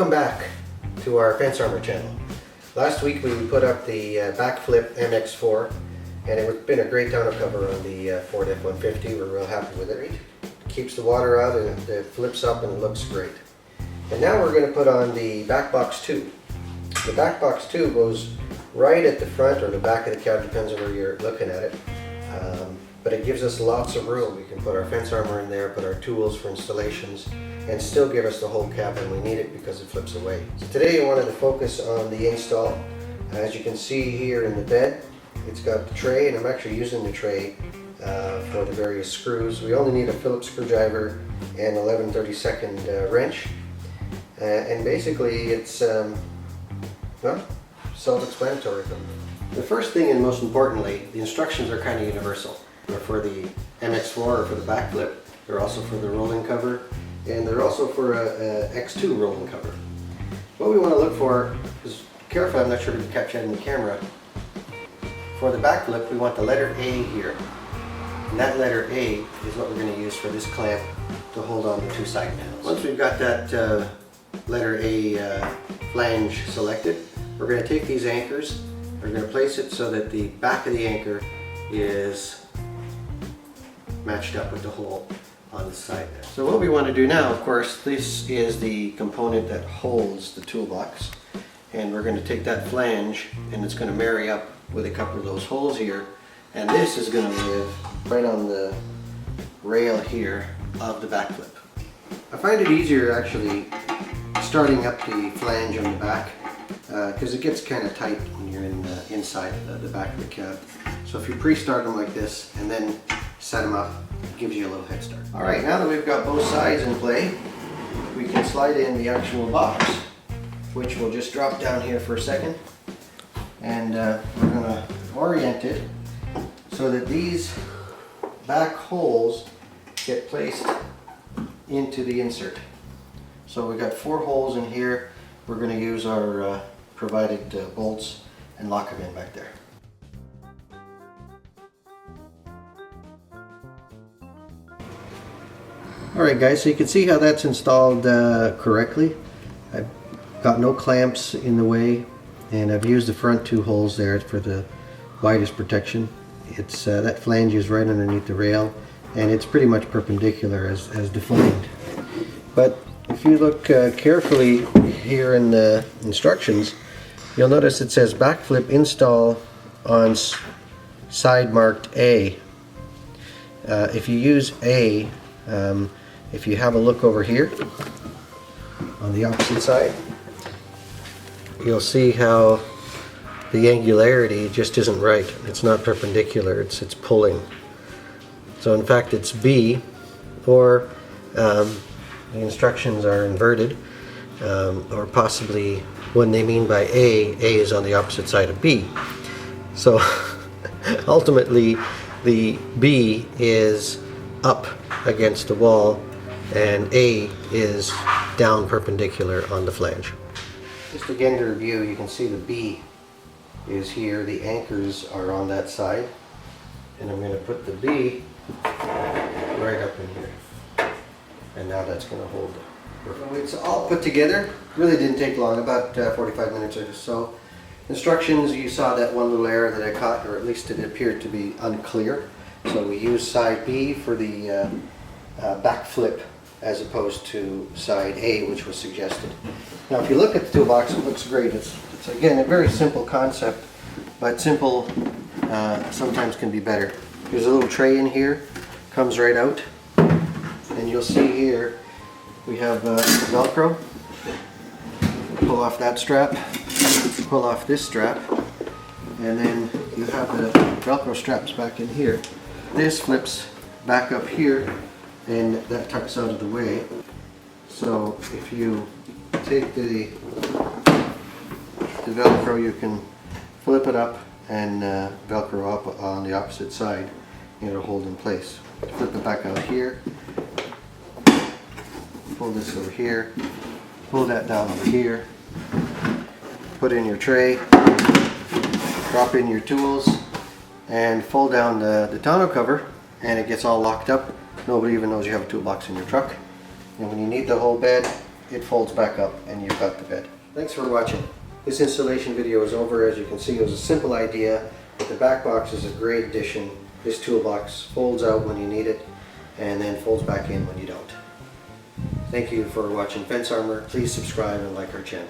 Welcome back to our fence armor channel. Last week we put up the backflip MX4 and it's been a great tonneau cover on the Ford F150. We're real happy with it. It keeps the water out and it flips up and it looks great. And now we're going to put on the BAKBox 2. The BAKBox 2 goes right at the front or the back of the cab, depends on where you're looking at it. But it gives us lots of room. We can put our fence armor in there, put our tools for installations, and still give us the whole cab when we need it because it flips away. So today I wanted to focus on the install. As you can see here in the bed, it's got the tray, and I'm actually using the tray for the various screws. We only need a Phillips screwdriver and 11/32 wrench. And basically it's, well, self-explanatory. The first thing and most importantly, the instructions are kind of universal. They're for the MX4 or for the backflip. They're also for the rolling cover, and they're also for a X2 rolling cover. What we want to look for is, careful, I'm not sure if you can catch that in the camera. For the backflip, we want the letter A here. And that letter A is what we're going to use for this clamp to hold on the two side panels. Once we've got that letter A flange selected, we're going to take these anchors, we're going to place it so that the back of the anchor is matched up with the hole on the side there. So what we want to do now, of course, this is the component that holds the toolbox, and we're going to take that flange and it's going to marry up with a couple of those holes here, and this is going to live right on the rail here of the backflip. I find it easier actually starting up the flange on the back because it gets kind of tight when you're in inside the back of the cab. So if you pre-start them like this and then set them up, it gives you a little head start. Alright, now that we've got both sides in play, we can slide in the actual box, which will just drop down here for a second, and we're going to orient it so that these back holes get placed into the insert. So we've got 4 holes in here. We're going to use our provided bolts and lock them in back there. Alright guys, so you can see how that's installed correctly. I've got no clamps in the way, and I've used the front 2 holes there for the widest protection. It's that flange is right underneath the rail, and it's pretty much perpendicular as defined. But if you look carefully here in the instructions, you'll notice it says backflip install on side marked A. If you use A, if you have a look over here on the opposite side, you'll see how the angularity just isn't right. It's not perpendicular, it's pulling. So in fact it's B, or the instructions are inverted, or possibly when they mean by A is on the opposite side of B. So ultimately the B is up against the wall and A is down perpendicular on the flange. Just again to review, you can see the B is here, the anchors are on that side, and I'm going to put the B right up in here, and now that's going to hold it. So it's all put together. Really didn't take long, about 45 minutes or so. Instructions, you saw that one little error that I caught, or at least it appeared to be unclear. So we used side B for the backflip as opposed to side A, which was suggested. Now if you look at the toolbox, it looks great. It's again a very simple concept, but simple sometimes can be better. There's a little tray in here, comes right out, and you'll see here we have Velcro. Pull off that strap, pull off this strap, and then you have the Velcro straps back in here. This flips back up here, and that tucks out of the way. So if you take the Velcro, you can flip it up and Velcro up on the opposite side, and it'll hold in place. Flip it back out here, pull this over here, pull that down over here, put in your tray, drop in your tools, and fold down the tonneau cover, and it gets all locked up. Nobody even knows you have a toolbox in your truck. And when you need the whole bed, it folds back up and you've got the bed. Thanks for watching. This installation video is over. As you can see, it was a simple idea, but the Bak Box is a great addition. This toolbox folds out when you need it and then folds back in when you don't. Thank you for watching Fence Armor. Please subscribe and like our channel.